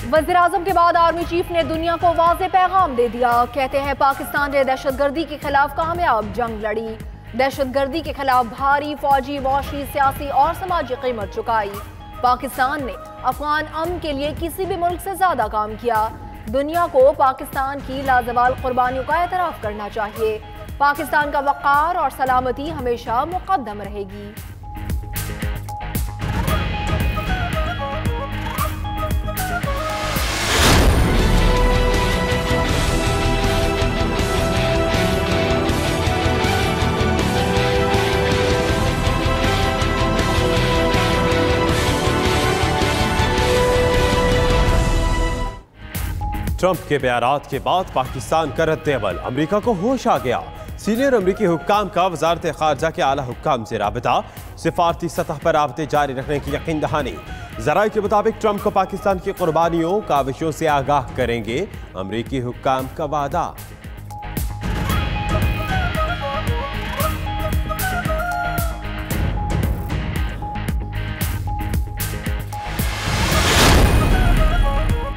वज़ीर-ए-आज़म के बाद आर्मी चीफ ने दुनिया को वाज़ेह पैगाम दे दिया। कहते हैं पाकिस्तान ने दहशतगर्दी के खिलाफ कामयाब जंग लड़ी, दहशतगर्दी के खिलाफ भारी फौजी, मुआशी, सियासी और समाजी कीमत चुकाई। पाकिस्तान ने अफगान अमन के लिए किसी भी मुल्क से ज्यादा काम किया। दुनिया को पाकिस्तान की लाजवाल कुर्बानियों का एतराफ करना चाहिए। पाकिस्तान का वक़ार और सलामती हमेशा मुक़द्दम रहेगी। ट्रंप के बयानात के बाद पाकिस्तान का रद्द-ए-अमल, अमरीका को होश आ गया। सीनियर अमरीकी हुक्काम का वजारत खारजा के आला हुक्काम से राबता, सिफारती सतह पर राबते जारी रखने की यकीन दहानी। ज़राए के मुताबिक ट्रंप को पाकिस्तान की कुर्बानियों, काविशों से आगाह करेंगे, अमरीकी हुक्काम का वादा।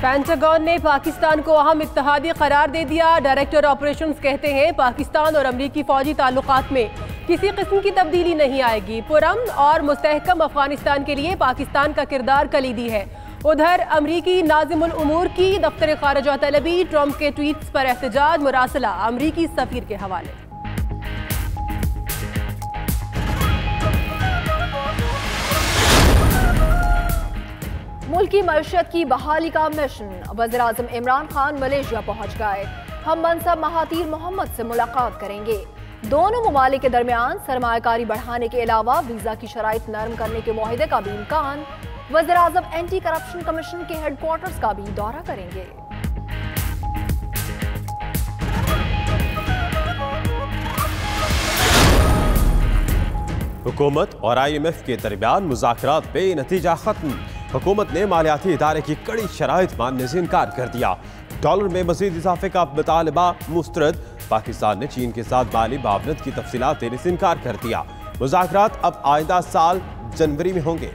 पेंटागन ने पाकिस्तान को अहम इत्तेहादी करार दे दिया। डायरेक्टर ऑपरेशंस कहते हैं पाकिस्तान और अमरीकी फौजी ताल्लुकात में किसी किस्म की तब्दीली नहीं आएगी। पुरअमन और मुस्तहकम अफगानिस्तान के लिए पाकिस्तान का किरदार कलीदी है। उधर अमरीकी नाज़िमुल उमूर की दफ्तर खारजा तलबी, ट्रंप के ट्वीट्स पर एहतजाज, मुरासला अमरीकी सफीर के हवाले। मुल्की मईशत की बहाली का मिशन, वज़ीर-ए-आज़म इमरान खान मलेशिया पहुंच गए। हम मनसब महातीर मोहम्मद से मुलाकात करेंगे। दोनों ममालिक के दरमियान सरमायाकारी बढ़ाने के अलावा वीजा की शराइत नरम करने के मुआहदे का भी इम्कान। वज़ीर-ए-आज़म एंटी करप्शन कमीशन के हेडक्वार्टर्स का भी दौरा करेंगे। हुकूमत और IMF के दरमियान मुज़ाकरात बेनतीजा खत्म। हुकूमत ने मालियाती इदारे की कड़ी शराइत मानने से इनकार कर दिया। डॉलर में मजीद इजाफे का मुतालबा मुस्तरद। पाकिस्तान ने चीन के साथ माली मुआवनत की तफसीलात देने से इनकार कर दिया। मुज़ाकरात अब आइंदा साल जनवरी में होंगे।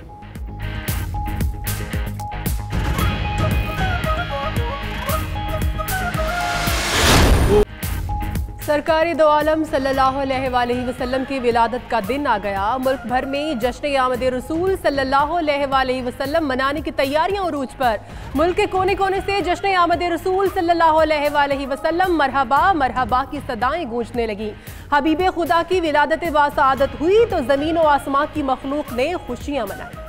सरकारी दो आलम सल्लल्लाहु अलैहि वसल्लम की विलादत का दिन आ गया। मुल्क भर में जश्न आमद रसूल सल्लल्लाहु अलैहि वसल्लम मनाने की तैयारियां उरूज पर। मुल्क के कोने कोने से जश्न आमद रसूल सल्लल्लाहु अलैहि वसल्लम मरहबा मरहबा की सदाएं गूंजने लगी। हबीबे खुदा की विलादत बासआदत हुई तो जमीन और आसमां की मखलूक ने खुशियां मनाई।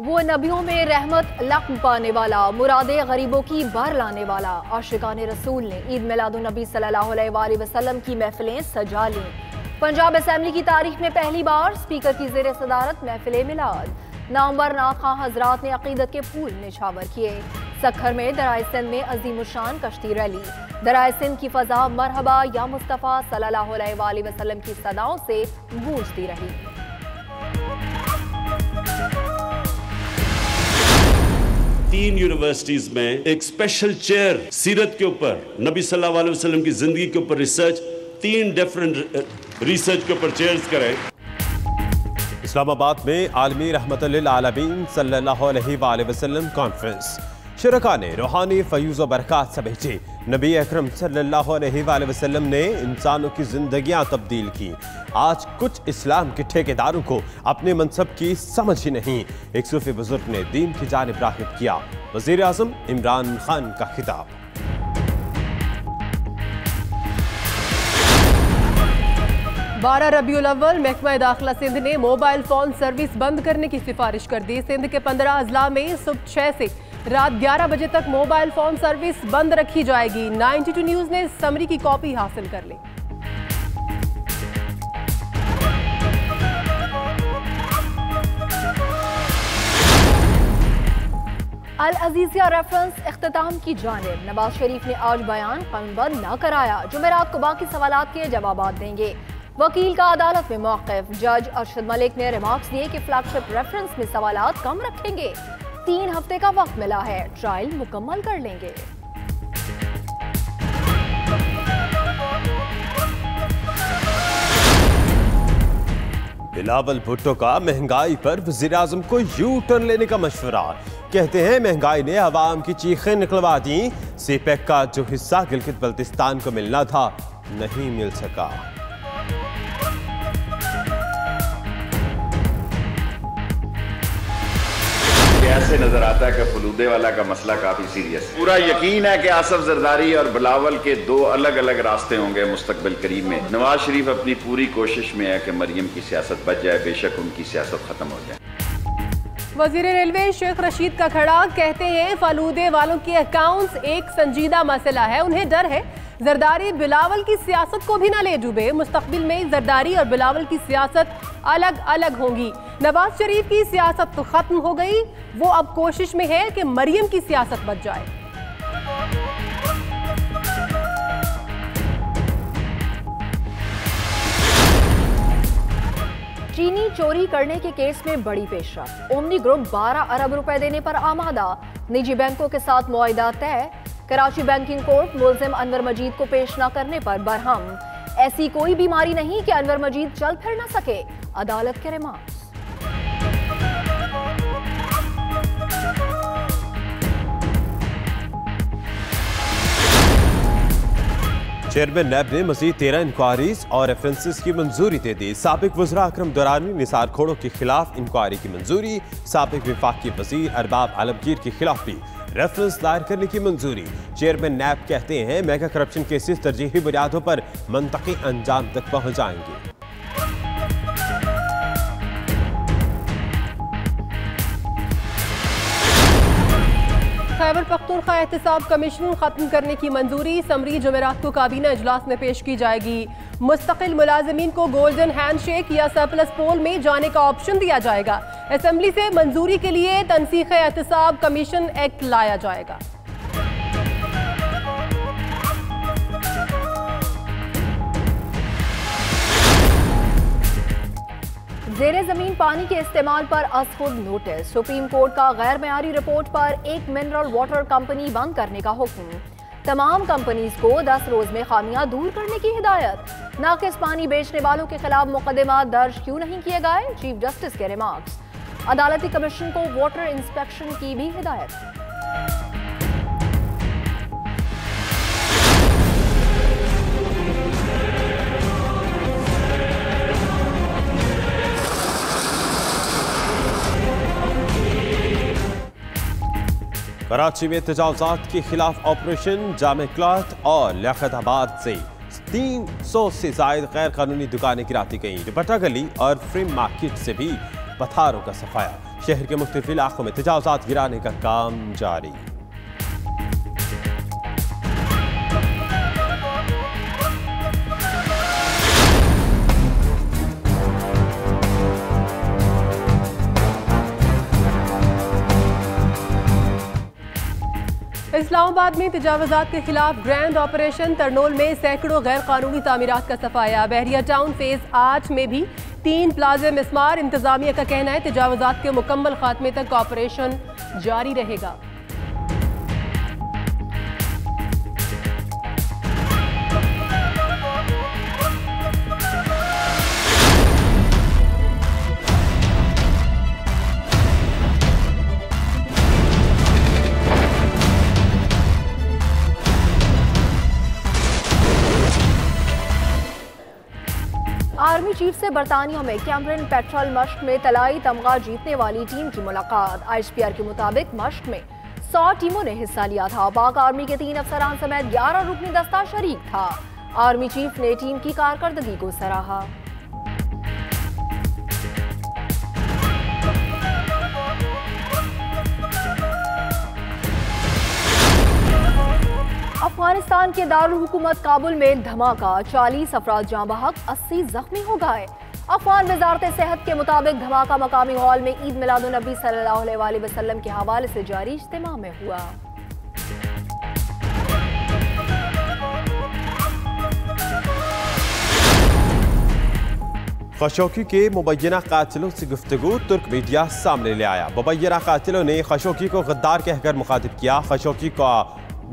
वो नबियों में रहमत लख्म पाने वाला, मुरादे गरीबों की बार लाने वाला। आशिकान रसूल ने ईद मिलादुन नबी सल्लल्लाहु अलैहि वसल्लम की महफिलें सजा लीं। पंजाब असेंबली की तारीख में पहली बार स्पीकर की ज़ेर सदारत महफिल मिलाद। नामवर नाखां हजरात ने अकीदत के फूल निछावर किए। सखर में दराए सिंध में अजीमुशान कश्ती रैली। दराए सिंध की फजा मरहबा या मुस्तफ़ा सल्लल्लाहु अलैहि वसल्लम की सदाओं से गूंजती रही। तीन यूनिवर्सिटीज में एक स्पेशल चेयर सीरत के ऊपर, नबी सल्लल्लाहु अलैहि वसल्लम की जिंदगी के ऊपर रिसर्च, 3 डिफरेंट रिसर्च के ऊपर चेयर्स करें। इस्लामाबाद में आलमी रहमतुल लिल आलमीन सल्लल्लाहु अलैहि वसल्लम कॉन्फ्रेंस। शुरका ने रूहानी फयूज़ व बरक़ात समेटे। नबी अकरम सल्लल्लाहु अलैहि वसल्लम ने इंसानों की जिंदगियां तब्दील की। आज कुछ इस्लाम के ठेकेदारों को अपने मनसब की समझ ही नहीं। एक सूफी बुजुर्ग ने दीन की जानिब राग़िब किया। वज़ीर-ए-आज़म इमरान खान का खिताब। 12 रबीउल अव्वल महकमा दाखिला सिंध ने मोबाइल फोन सर्विस बंद करने की सिफारिश कर दी। सिंध के 15 अजला में सुबह 6 से रात 11 बजे तक मोबाइल फोन सर्विस बंद रखी जाएगी। 92 न्यूज ने समरी की कॉपी हासिल कर ली। अल अजीजिया रेफरेंस इख्तिताम की जानिब। नवाज शरीफ ने आज बयान कानूनबंद न कराया। जुमेरात को बाकी सवालात के जवाब देंगे। वकील का अदालत में मौक़िफ़। जज अरशद मलिक ने रिमार्क्स दिए कि फ्लैगशिप रेफरेंस में सवालात कम रखेंगे। 3 हफ्ते का वक्त मिला है, ट्रायल मुकम्मल कर लेंगे। बिलावल भुट्टो का महंगाई पर वज़ीर-ए-आज़म को यू टर्न लेने का मशवरा। कहते हैं महंगाई ने अवाम की चीखें निकलवा दी। सीपेक का जो हिस्सा गिलगित बल्तिस्तान को मिलना था नहीं मिल सका। ऐसे नजर आता है कि फलूदे वाला का मसला काफी सीरियस है। पूरा यकीन है कि आसफ जरदारी और बिलावल के 2 अलग अलग रास्ते होंगे मुस्तकबिल करीब में। नवाज शरीफ अपनी पूरी कोशिश में है कि मरियम की सियासत बच जाए, बेशक उनकी सियासत खत्म हो जाए। वजीर रेलवे शेख रशीद का खड़ा। कहते हैं फलूदे वालों के अकाउंट्स एक संजीदा मसला है, उन्हें डर है जरदारी बिलावल की सियासत को भी ना ले डूबे। मुस्तकबिल में जरदारी और बिलावल की सियासत अलग अलग होंगी। नवाज शरीफ की सियासत तो खत्म हो गई, वो अब कोशिश में है कि मरियम की सियासत बच जाए। चीनी चोरी करने के केस में बड़ी पेशरफ। ओमनी ग्रुप 12 अरब रुपए देने पर आमादा। निजी बैंकों के साथ मुआहिदा तय। कराची बैंकिंग कोर्ट मुल्जिम अनवर मजीद को पेश न करने पर बरहम। ऐसी कोई बीमारी नहीं कि अनवर मजीद चल फिर न सके, अदालत के रिमार्क्स। चेयरमैन नैब ने मजीद 13 इंक्वायरीज और रेफरेंसेस की मंजूरी दे दी। साबिक वज़रा अकरम दुरानी निसार खोड़ो के खिलाफ इंक्वायरी की मंजूरी। साबिक वफाकी वजीर अरबाब आलमगीर के खिलाफ भी रेफरेंस दायर करने की मंजूरी। चेयरमैन नैब कहते हैं मेगा करप्शन केसेस तरजीही बुनियादों पर मंतकी अंजाम तक पहुंच जाएंगे। खैबर पख्तूनख्वा एहतिसाब कमीशन खत्म करने की मंजूरी। समरी जुमेरात को काबीना इजलास में पेश की जाएगी। मुस्तकिल मुलाजिमीन को गोल्डन हैंडशेक या सरप्लस पोल में जाने का ऑप्शन दिया जाएगा। असेंबली से मंजूरी के लिए तनसीख एहतिसाब कमीशन एक्ट लाया जाएगा। ज़ेरे ज़मीन पानी के इस्तेमाल पर असखुद नोटिस। सुप्रीम कोर्ट का गैर मेयारी रिपोर्ट पर एक मिनरल वाटर कंपनी बंद करने का हुक्म। तमाम कंपनीज को 10 रोज में खामियां दूर करने की हिदायत। नाकिस पानी बेचने वालों के खिलाफ मुकदमा दर्ज क्यों नहीं किए गए, चीफ जस्टिस के रिमार्क्स। अदालती कमीशन को वाटर इंस्पेक्शन की भी हिदायत। कराची में तजावुज़ात के खिलाफ ऑपरेशन। जामे क्लॉथ और लियाकताबाद से 300 से जायद गैर कानूनी दुकानें गिराती गईं। दुपट्टा गली और फ्रेम मार्केट से भी पत्थरों का सफाया। शहर के मुख्तलिफ इलाकों में तजावुज़ात गिराने का काम जारी। इस्लामाबाद में तजावुज़ात के खिलाफ ग्रैंड ऑपरेशन। तरनोल में सैकड़ों गैर कानूनी तामीरात का सफाया। बहरिया टाउन फेज 8 में भी 3 प्लाजे मिस्मार। इंतजामिया का कहना है तजावुज़ात के मुकम्मल खात्मे तक ऑपरेशन जारी रहेगा। आर्मी चीफ से बरतानिया में कैमरन पेट्रोल मश्क में तलाई तमगा जीतने वाली टीम की मुलाकात। IHPR के मुताबिक मश्क में 100 टीमों ने हिस्सा लिया था। पाक आर्मी के 3 अफसरान समेत 11 रुकनी दस्ता शरीक था। आर्मी चीफ ने टीम की कारकर्दगी को सराहा। अफगानिस्तान के दारुल हुकूमत काबुल में धमाका। 40 अफराद जाँ बहक, 80 जख्मी हो गए। अफगान वजारत सेहत के मुताबिक धमाका मकामी हॉल में ईद मिलादुन नबी सल्लल्लाहु अलैहि वसल्लम के हवाले से जारी इज्तिमा में हुआ। खशोगी के मुबैना कातिलों से गुफ्तगू तुर्क मीडिया सामने ले आया। मुबैना कातिलों ने खशोगी को गद्दार कहकर मुखातिब किया। खशोगी का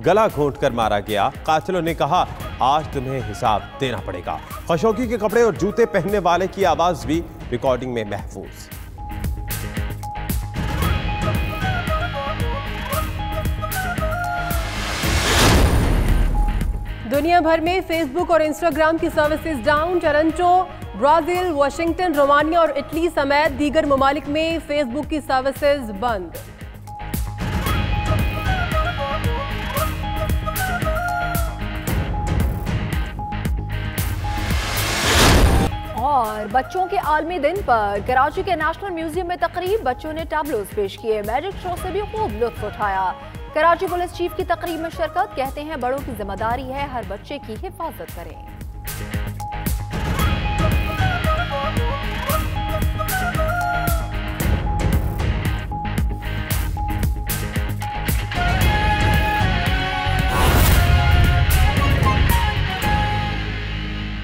गला घोंट कर मारा गया। कातिलों ने कहा, आज तुम्हें हिसाब देना पड़ेगा। खशोगी के कपड़े और जूते पहनने वाले की आवाज भी रिकॉर्डिंग में महफूज। दुनिया भर में फेसबुक और इंस्टाग्राम की services down. Toronto, Brazil, Washington, Romania और इटली समेत दीगर ममालिक में फेसबुक की सर्विसेज बंद। और बच्चों के आलमी दिन पर कराची के नेशनल म्यूजियम में तकरीब। बच्चों ने टैबलोज पेश किए। मैजिक शो से भी खूब लुत्फ उठाया। कराची पुलिस चीफ की तकरीब में शिरकत। कहते हैं, बड़ों की जिम्मेदारी है हर बच्चे की हिफाजत करें।